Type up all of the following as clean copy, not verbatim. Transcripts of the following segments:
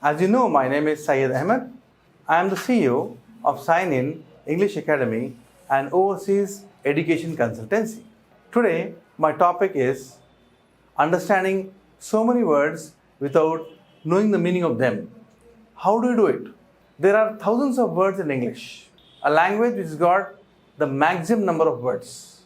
As you know, my name is Syed Ahmed. I am the CEO of Sign In English Academy and Overseas Education Consultancy. Today, my topic is understanding so many words without knowing the meaning of them. How do you do it? There are thousands of words in English, a language which has got the maximum number of words.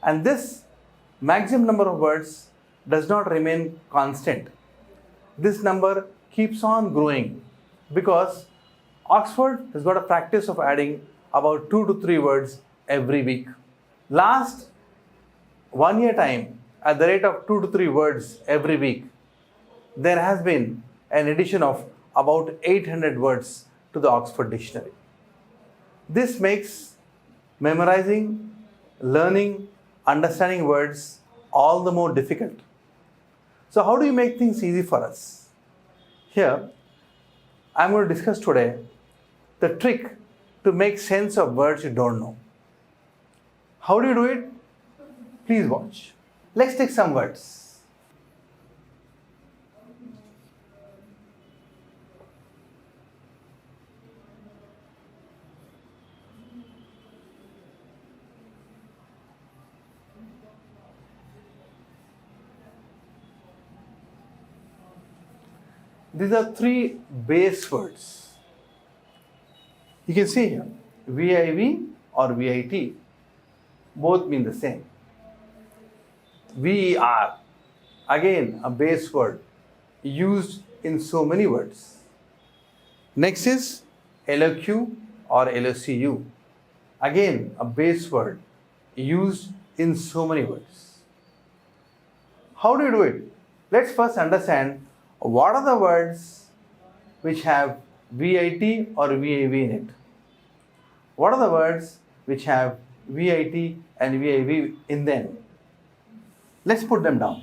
And this maximum number of words does not remain constant. This number keeps on growing because Oxford has got a practice of adding about 2 to 3 words every week. Last 1 year time, at the rate of 2 to 3 words every week, there has been an addition of about 800 words to the Oxford Dictionary. This makes memorizing, learning, understanding words all the more difficult. So how do you make things easy for us? Here, I'm going to discuss today the trick to make sense of words you don't know. How do you do it? Please watch. Let's take some words. These are 3 base words. You can see here, VIV or VIT, both mean the same. VER, again a base word used in so many words. Next is LOQ or LOCU, again a base word used in so many words. How do you do it? Let's first understand what are the words which have VIT or VIV in it. What are the words which have VIT and VIV in them? Let's put them down.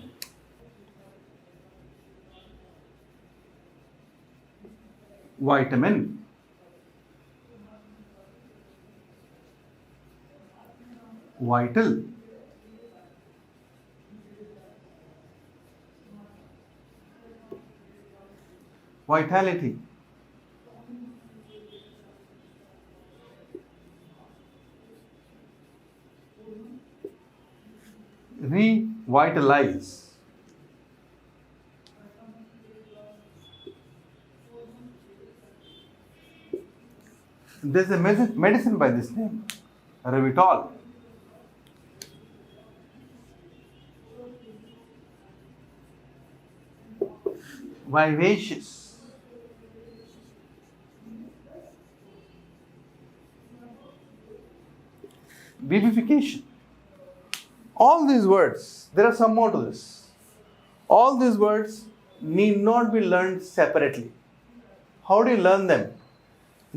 Vitamin, vital, vitality, revitalize, there's a medicine by this name, Revitol. Vivacious, vivification. All these words, there are some more to this. All these words need not be learned separately. How do you learn them?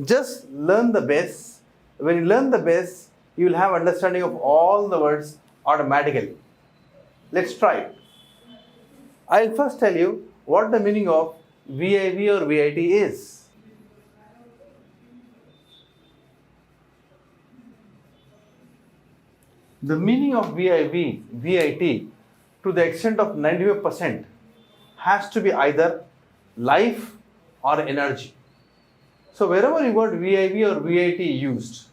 Just learn the base. When you learn the base, you will have understanding of all the words automatically. Let's try it. I'll first tell you what the meaning of VIV or VIT is. The meaning of VIV, VIT to the extent of 95% has to be either life or energy. So wherever you got VIV or VIT used,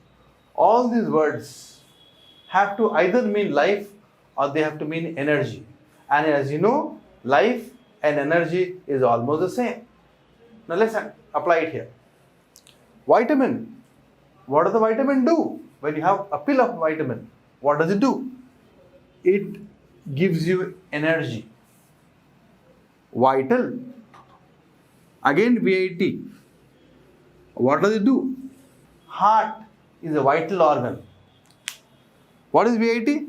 all these words have to either mean life or they have to mean energy. And as you know, life and energy is almost the same. Now let's apply it here. Vitamin. What does the vitamin do? When you have a pill of vitamin, what does it do? It gives you energy. Vital. Again VIT. What does it do? Heart is a vital organ. What is VIT?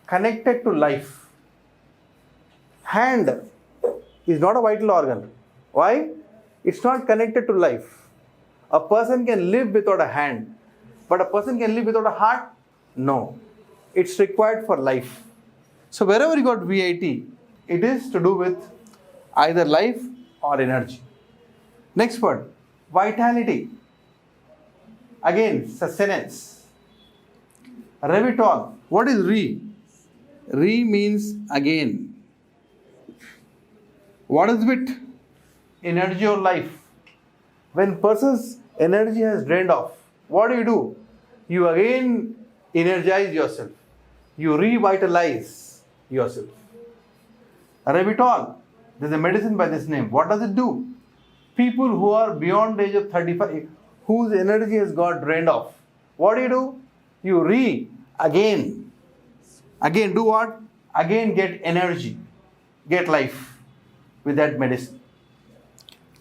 Connected to life. Hand is not a vital organ. Why? It's not connected to life. A person can live without a hand, but a person can live without a heart? No. It's required for life. So wherever you got VIT, it is to do with either life or energy. Next word, vitality. Again, sustenance. Revitol. What is re? Re means again. What is vit? Energy or life. When person's energy has drained off, what do? You again energize yourself. You revitalize yourself. Revitol, there's a medicine by this name. What does it do? People who are beyond the age of 35, whose energy has got drained off, what do? You again do what? Again get energy, get life with that medicine.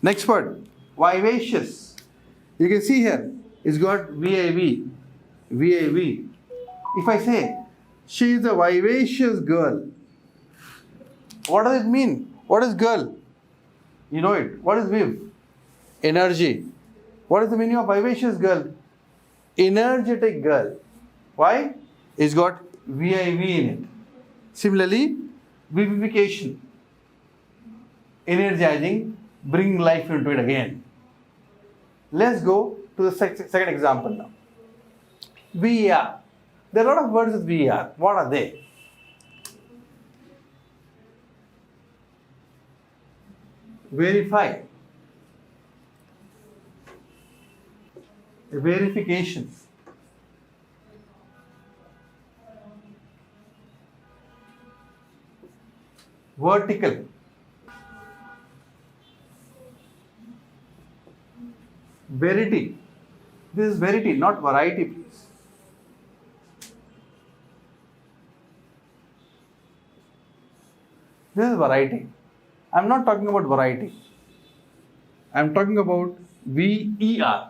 Next word, vivacious. You can see here, it's got VIV. If I say, she is a vivacious girl, what does it mean? What is girl? You know it. What is viv? Energy. What is the meaning of vivacious girl? Energetic girl. Why? It's got VIV in it. Similarly, vivification. Energizing, bring life into it again. Let's go to the second example now. VER. There are a lot of words with VER. What are they? Verify. Verification. Vertical. Verity. This is verity, not variety, please. This is variety. I'm not talking about variety. I'm talking about VER.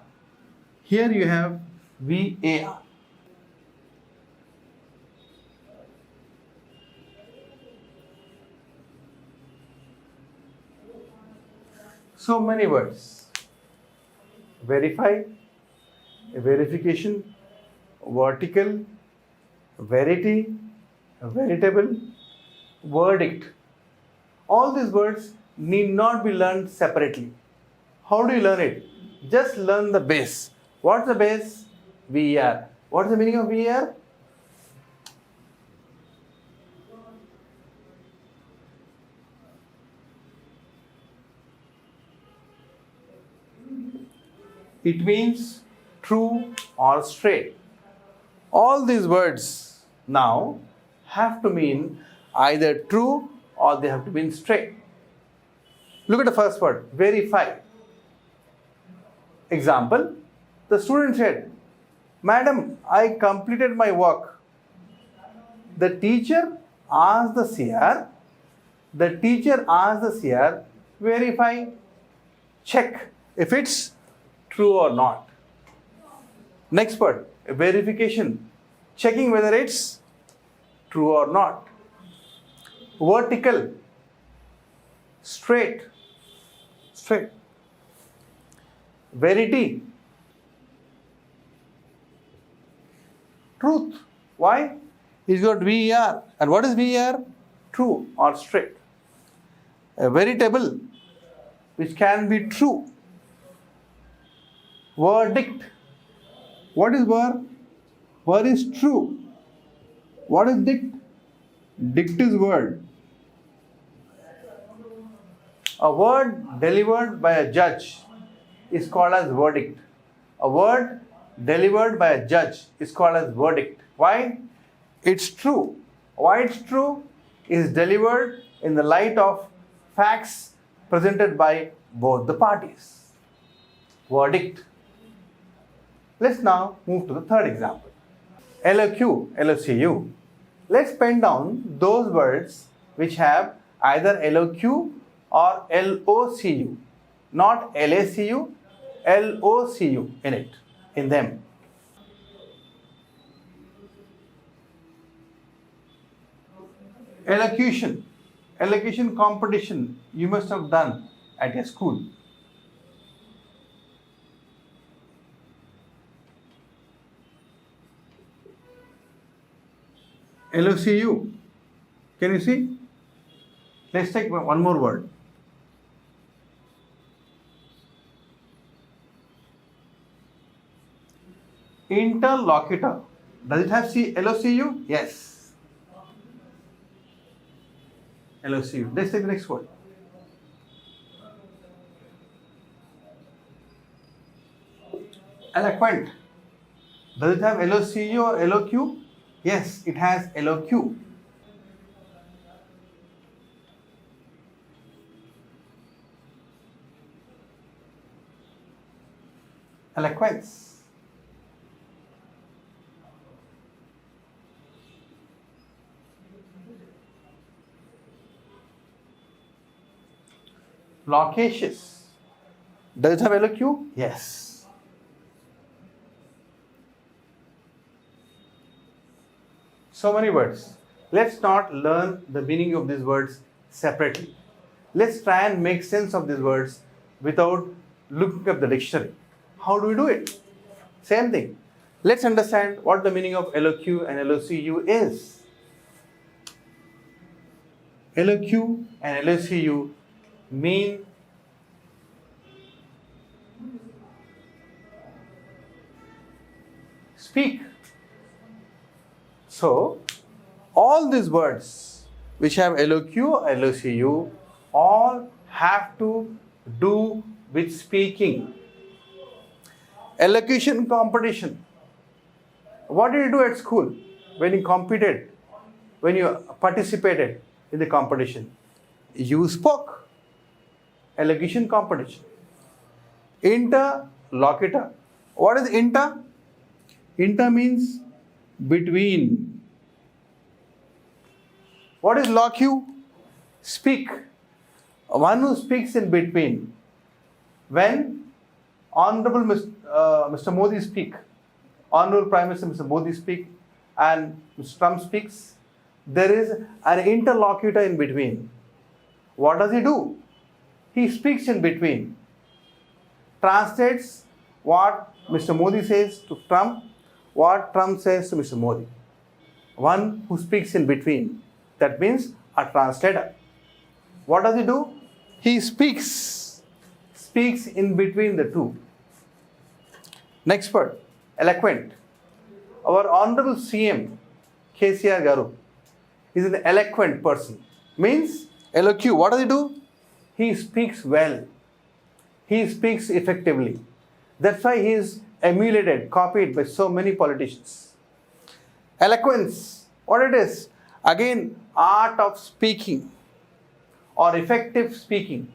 Here you have VAR. So many words. Verify, verification, vertical, verity, veritable, verdict. All these words need not be learned separately. How do you learn it? Just learn the base. What's the base? VER. What's the meaning of VER? It means true or straight. All these words now have to mean either true or they have to mean straight. Look at the first word, verify. Example, the student said, "Madam, I completed my work." The teacher asked the seer, verify, check if it's true or not. Next word, verification, checking whether it's true or not. Vertical, straight. Verity, truth. Why? It's got VER. And what is VER? True or straight. A veritable, which can be true. Verdict. What is ver? Ver is true. What is dict? Dict is word. A word delivered by a judge is called as verdict. A word delivered by a judge is called as verdict. Why? It's true. Why it's true? Is delivered in the light of facts presented by both the parties. Verdict. Let's now move to the third example. LOQ, LOCU. Let's pen down those words which have either LOQ or LOCU, not LACU, LOCU in them. Elocution competition you must have done at your school. LOCU. Can you see? Let's take one more word. Interlocutor. Does it have LOCU? Yes. LOCU. Let's take the next word. Eloquent. Does it have LOCU or LOQ? Yes, it has LOQ. Eloquence. Loquacious. Does it have LOQ? Yes. So many words. Let's not learn the meaning of these words separately. Let's try and make sense of these words without looking up the dictionary. How do we do it? Same thing. Let's understand what the meaning of LOQ and LOCU is. LOQ and LOCU mean speak. So, all these words which have LOQ or LOCU all have to do with speaking. Elocution competition. What did you do at school when you competed, when you participated in the competition? You spoke. Elocution competition. Interlocutor. What is inter? Inter means between. What is locu? Speak. One who speaks in between. When Honorable Mr. Modi speak, Honorable Prime Minister Mr. Modi speak, and Mr. Trump speaks, there is an interlocutor in between. What does he do? He speaks in between. Translates what Mr. Modi says to Trump, what Trump says to Mr. Modi. One who speaks in between. That means a translator. What does he do? He speaks in between the two. Next word, eloquent. Our Honorable CM, KCR Garu, is an eloquent person. Means, LOQ, what does he do? He speaks well. He speaks effectively. That's why he is emulated, copied by so many politicians. Eloquence, what it is? Again, art of speaking or effective speaking.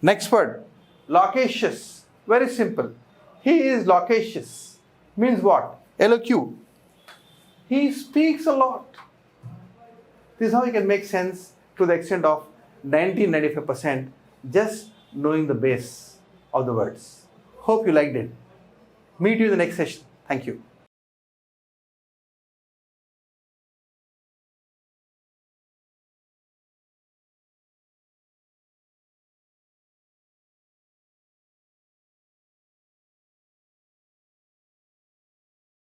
Next word, loquacious. Very simple. He is loquacious. Means what? LOQ. He speaks a lot. This is how you can make sense to the extent of 90-95% just knowing the base of the words. Hope you liked it. Meet you in the next session. Thank you.